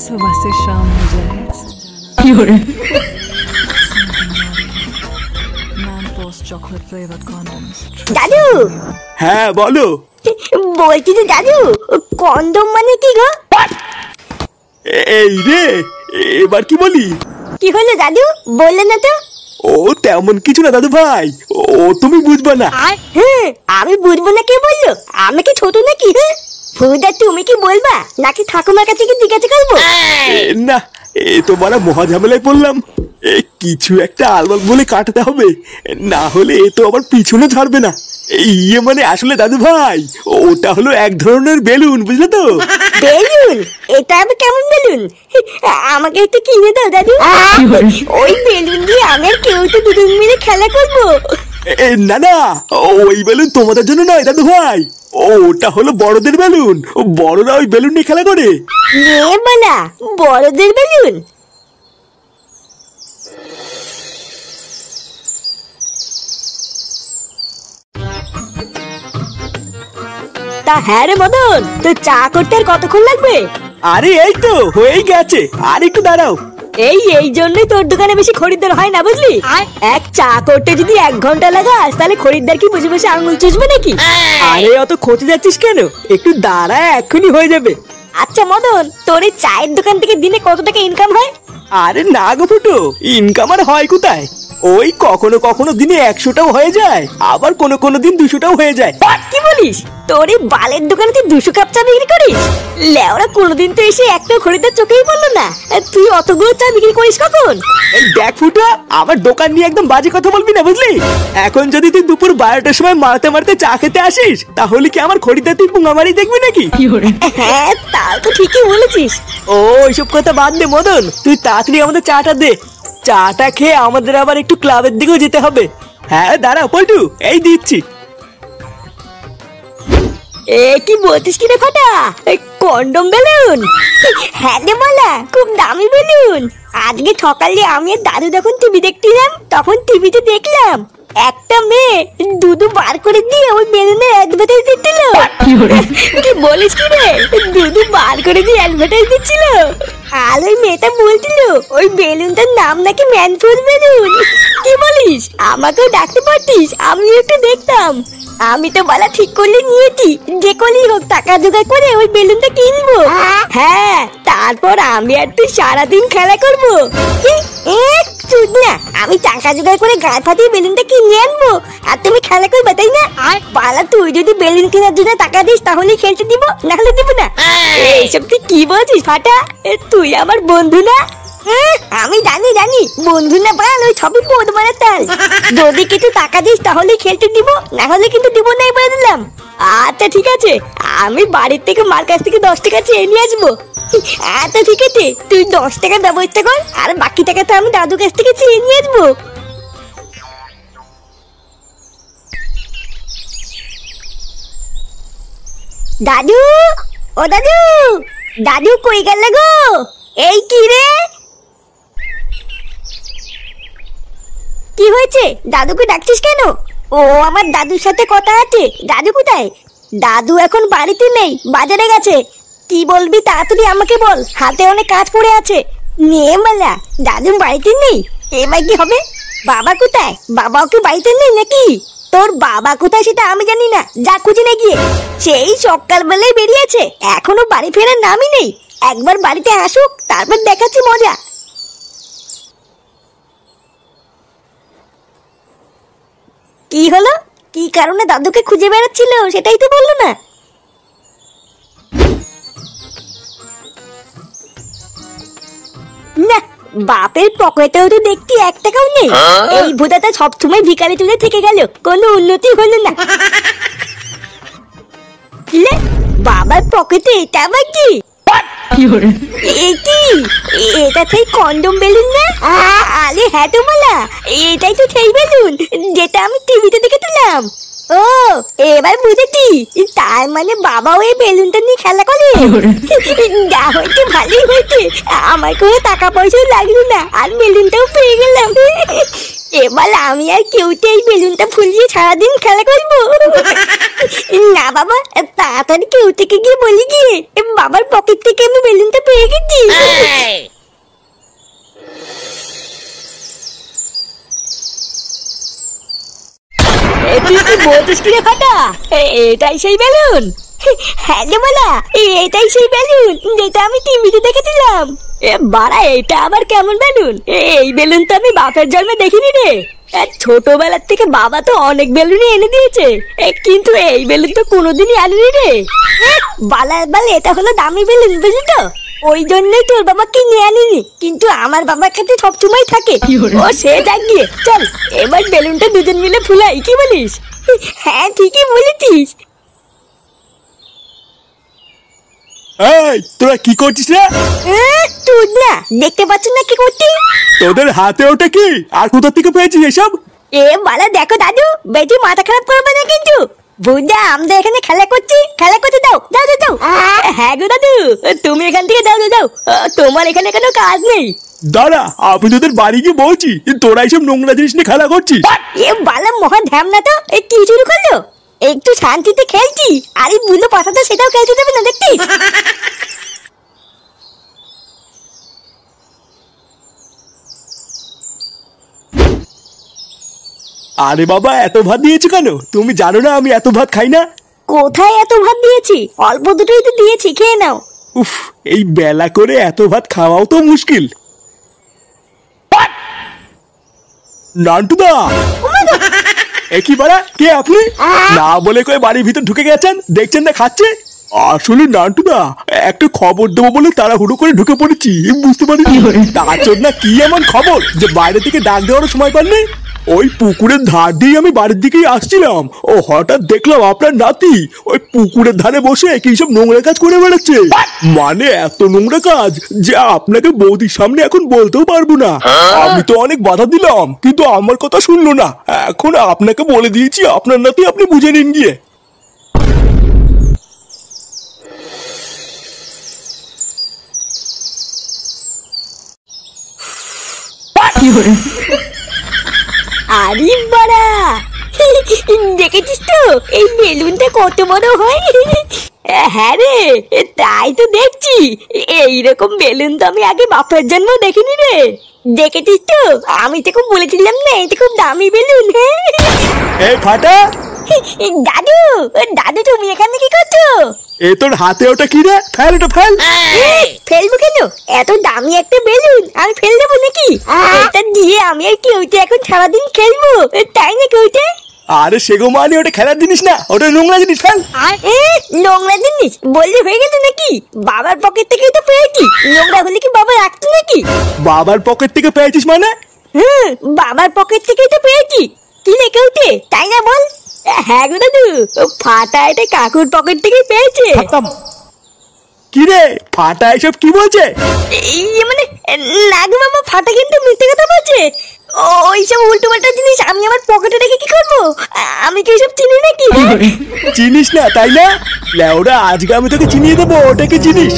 सुबह से शाम हो जाए দাদু। হ্যাঁ বলো। বলছি যে দাদু, কন্ডম মানে কি গো? এই রে, এবার কি বলি? কি হলো দাদু, বললে না তো? ও তেমন কিছু না দাদু ভাই, ও তুমি বুঝবে না। হ্যাঁ, আমি বুঝবো না কে বললো? আমি কি ছোট নাকি? ফুদা তুমি কি বলবা নাকি ঠাকুমার কাছে কি জিজ্ঞাসা করবো? না, এ তো বড় মহা ঝামেলায় পড়লাম। কিছু একটা আলবাল বলে কাটাতে হবে, না হলে এ তো আবার পিছনে ছাড়বে না। ইয়ে মানে আসলে দাদু ভাই, ওটা হলো এক ধরনের বেলুন, বুঝলে তো? বেলুন? এটা আবার কেমন বেলুন? আমাকে একটু কিনে দাও দাদু। ওই বেলুন দিয়ে আমি আর কেউ তো দুজন মিলে খেলা করবো। না না, ওই বেলুন তোমাদের জন্য নয় দাদু ভাই, ওটা হলো বড়দের বেলুন। বড়রা ওই বেলুন নিয়ে খেলা করে। বলা বড়দের বেলুন? তা হ্যাঁ রে মদন, তো চা করতে আর কতক্ষণ লাগবে? আরে এই তো হয়েই গেছে, আর একটু দাঁড়াও। এই জন্যই তোর দোকানে বেশি খরিদ্দার হয় না, বুঝলি? এক চা করতে যদি 1 ঘন্টা লাগাস তাহলে খরিদ্দার কি বসে বসে আঙুল চুষবে নাকি? আরে অত খোঁজে যাচ্ছিস কেন, একটু দাঁড়া, এক্ষুনি হয়ে যাবে। আচ্ছা মদন, তোর এই চায়ের দোকান থেকে দিনে কত টাকা ইনকাম হয়? আরে না গো ফুটো, ইনকাম আর হয় কোথায়, ওই কখনো কখনো দিনে 100টাও হয়ে যায়, আবার কোনো কোনো দিন 200টাও হয়ে যায়। কি বলিস? তোর এই বালের দোকানে তুই 200 কাপ চা বিক্রি করিস? লেওরা কোনোদিন তো এসে একটা খরিদ্দার চোখেই পড়লো না, তুই অতগুলো চা বিক্রি করিস কখন? এই দেখ ফুটো, আমার দোকান নিয়ে একদম বাজে কথা বলবি না, বুঝলি? এখন যদি তুই দুপুর 12টার সময় মারতে মারতে চা খেতে আসিস, তাহলে কি আমার খরিদ্দার তুই পুঙ্গামারি দেখবি নাকি? হ্যাঁ তা তো ঠিকই বলেছিস। ও ওইসব কথা বাদ দে মদন, তুই তাড়াতাড়ি আমাদের চাটা দে। চাটা খেয়ে আমাদের আবার একটু ক্লাবের দিকেও যেতে হবে। হ্যাঁ দাঁড়া পল্টু, এই দিচ্ছি। কি বলছিস কি রে ফাটা, কন্ডম বেলুন? হ্যাঁ রে বলা, খুব দামি বেলুন। আজকে সকালে আমি আর দাদু যখন টিভি দেখছিলাম, তখন টিভিতে দেখলাম একটা মেয়ে দুধু বার করে দিয়ে ওই বেলুনের অ্যাডভার্টাইজ দিচ্ছিল। কি বলিস কি রে, দুধু বার করে দিয়ে অ্যাডভার্টাইজ দিচ্ছিল? আর ওই মেয়েটা বলছিল ওই বেলুনটার নাম নাকি ম্যানফোর্স বেলুন। কি বলিস? আমাকেও ডাকতে পারতিস, আমিও একটু দেখতাম। আমি তো বলা ঠিক করলে নিয়েছি, যে করেই হোক টাকা জোগাড় করে ওই বেলুনটা কিনবো। হ্যাঁ, তারপর আমি আর তুই সারাদিন খেলা করবো। আমি টাকা জোগাড় করে গায়ে ফাটিয়ে বেলুনটা কিনে আনবো, আর তুমি খেলা করবে, তাই না? পালা, তুই যদি বেলুন কেনার জন্য টাকা দিস তাহলে খেলতে দিব, না হলে দিব না। এইসব তুই কি বলছিস ফাটা? তুই আমার বন্ধু না? আমি জানি জানি, বন্ধু না পাল, ওই সবই পোদ মারার তাল। যদি কিছু টাকা দিস তাহলে খেলতে দিব, না হলে কিন্তু দিব না, বলে দিলাম। আচ্ছা ঠিক আছে, আমি বাড়ির থেকে মার কাছ থেকে 10 টাকা চেয়ে নিয়ে আসবো। আচ্ছা ঠিক আছে, তুই 10 টাকার ব্যবস্থা কর, আর বাকি টাকা তো আমি দাদুর কাছ থেকে চেয়ে নিয়ে আসবো। দাদু, ও দাদু, দাদু কই গেল গো? এই কি রে, কি হয়েছে? দাদুকে ডাকছিস কেন? ও আমার দাদুর সাথে কথা আছে। দাদু কোথায়? দাদু এখন বাড়িতে নেই, বাজারে গেছে। কি বলবি তাড়াতাড়ি আমাকে বল, হাতে অনেক কাজ পড়ে আছে। নিয়ে মেলা, দাদু বাড়িতে নেই, এবার কি হবে? বাবা কোথায়? বাবাও কি বাড়িতে নেই নাকি? তোর বাবা কোথায় সেটা আমি জানি না, যা খুঁজে না গিয়ে। সেই সকালবেলায় বেরিয়েছে, এখনো বাড়ি ফেরার নামই নেই। একবার বাড়িতে আসুক, তারপর দেখাচ্ছি মজা। কি হলো? কি কারণে দাদুকে খুঁজে বেড়াচ্ছিল সেটাই তো বললো না। না, বাপের পকেটেও তো দেখতি 1 টাকাও নেই। এই ভুদাটা সবসময় ভিখারি তুলে থেকে গেল, কোনো উন্নতি হলো না। কিলে, বাবার পকেটে এটা আবার কি? এটা সেই কন্ডম বেলুন না? আরে হ্যাঁ তো বলা, এটাই তো সেই বেলুন যেটা আমি টিভিতে দেখেছিলাম। ও এবার বুঝেছি, তার মানে বাবাও এই বেলুনটা নিয়ে খেলা করে। যা হয়েছে ভালোই হয়েছে, আমার কোনো টাকা পয়সাও লাগলো না, আর বেলুনটাও পেয়ে গেলাম। এবার আমি আর কেউতে এই বেলুনটা ফুলিয়ে সারাদিন খেলা করবো। না বাবা, তাড়াতাড়ি কেউ থেকে গিয়ে বলি গিয়ে বাবার পকেট থেকে আমি বেলুনটা পেয়ে গেছি। তুই কি বলছিস কি রে ফাটা? এটাই সেই বেলুন? হ্যাঁ রে বলা, এটাই সেই বেলুন যেটা আমি টিভিতে দেখেছিলাম। বাড়া, এটা আবার কেমন বেলুন? এই বেলুন তো আমি বাপের জন্মে দেখিনি রে। ছোটবেলার থেকে বাবা তো অনেক বেলুনই এনে দিয়েছে, কিন্তু এই বেলুন তো কোনোদিনই আনেনি রে। বালার বাল, এটা হলো দামি বেলুন, বুঝলি তো? ওই জন্যই তোর বাবা কিনে আনিনি, কিন্তু আমার বাবার কাছে সবসময় থাকে। ও সে যাক গিয়ে, চল এবার বেলুনটা দুজন মিলে ফুলাই, কি বলিস? হ্যাঁ ঠিকই বলেছিস। এই তোরা কি করছিস রে? তুই না দেখতে পাচ্ছ না কি করছি? তোদের হাতে ওটা কি, আর কোথা থেকে পেয়েছিস এসব? বালা দেখো দাদু, বেশি মাথা খারাপ করবে না কিন্তু। বুঝা, আমরা এখানে খেলা করছি, খেলা করতে দাও, যাও যাও যাও। হ্যাঁ গো দাদু, তুমি এখান থেকে যাও যাও, তোমার এখানে কোনো কাজ নেই। দাঁড়া, আমি তোদের বাড়ি গিয়ে বলছি, তোরা এইসব নোংরা জিনিস নিয়ে খেলা করছিস। বালা মহা ধ্যাম না তো, কি শুরু করলো? একটু শান্তিতে খেলছি, আর এই বুলো পাতাটা সেটাও খেলতে দেবে না, দেখছিস? আরে বাবা, এত ভাত দিয়েছো কেন? তুমি জানো না আমি এত ভাত খাই না। কোথায় এত ভাত দিয়েছি? অল্প দুটোই তো দিয়েছি, খেয়ে নাও। উফ, এই বেলা করে এত ভাত খাওয়াও তো মুশকিল। নান্টুদা, একই বাড়া, কে আপনি? না বলে কয়ে বাড়ির ভিতর ঢুকে গেছেন, দেখছেন না খাচ্ছে। আসলে নান্টুদা, একটা খবর দেবো বলে তাড়াহুড়ো করে ঢুকে পড়েছি, বুঝতে পারিনি। তার জন্য কি এমন খবর যে বাইরে থেকে ডাক দেওয়ার সময় পাননি? ওই পুকুরের ধার দিয়ে আমি বাড়ির দিকেই আসছিলাম, ও হঠাৎ দেখলাম আপনার নাতি ওই পুকুরের ধারে বসে কি সব নোংরা কাজ করে বেড়াচ্ছে। মানে এত নোংরা কাজ যে আপনাকে বৌদির সামনে এখন বলতেও পারবো না। আমি তো অনেক বাধা দিলাম, কিন্তু আমার কথা শুনলো না। এখন আপনাকে বলে দিয়েছি, আপনার নাতি আপনি বুঝে নিন গিয়ে। আরে বাড়া, দেখেছিস তো এই বেলুনটা কত বড় হয়? হ্যাঁ রে, তাই তো দেখছি। এইরকম বেলুন তো আমি আগে বাপের জন্ম দেখিনি রে। দেখেছিস তো, আমি তো খুব বলেছিলাম না এটা খুব দামি বেলুন। এই ফাটা, দাদু, দাদু তুমি এখানে কি করছো? এ তোর হাতে ওটা কি রে? ফেল ওটা, ফেল। ফেলবো কেন? এত দামি একটা বেলুন আমি ফেল দেবো নাকি? এটা দিয়ে আমি আর কেউতে এখন সারাদিন খেলবো, তাই না কেউতে? আরে সেগো মানে ওটা খেলার জিনিস না, ওটা নোংরা জিনিস, ফেল। নোংরা জিনিস বললে হয়ে গেল নাকি? বাবার পকেট থেকে তো পেয়েছি, নোংরা হলে কি বাবা রাখতো নাকি? বাবার পকেট থেকে পেয়েছিস মানে? বাবার পকেট থেকেই তো পেয়েছি। কি রে কেউতে, তাই না বল? হ্যাঁ গো দাদু, ফাটা এটা কাকুর পকেট থেকে পেয়েছে। কি রে ফাটা, এসব কি বলছে? মানে না গো মামা, ফাটা কিন্তু মিথ্যে কথা বলছে। ওইসব উল্টো পাল্টা জিনিস আমি আমার পকেটে রেখে কি করবো? আমি কি ওইসব চিনি নাকি? চিনিস না তাই না? লেওরা, আজকে আমি তোকে চিনিয়ে দেবো ওটা কি জিনিস।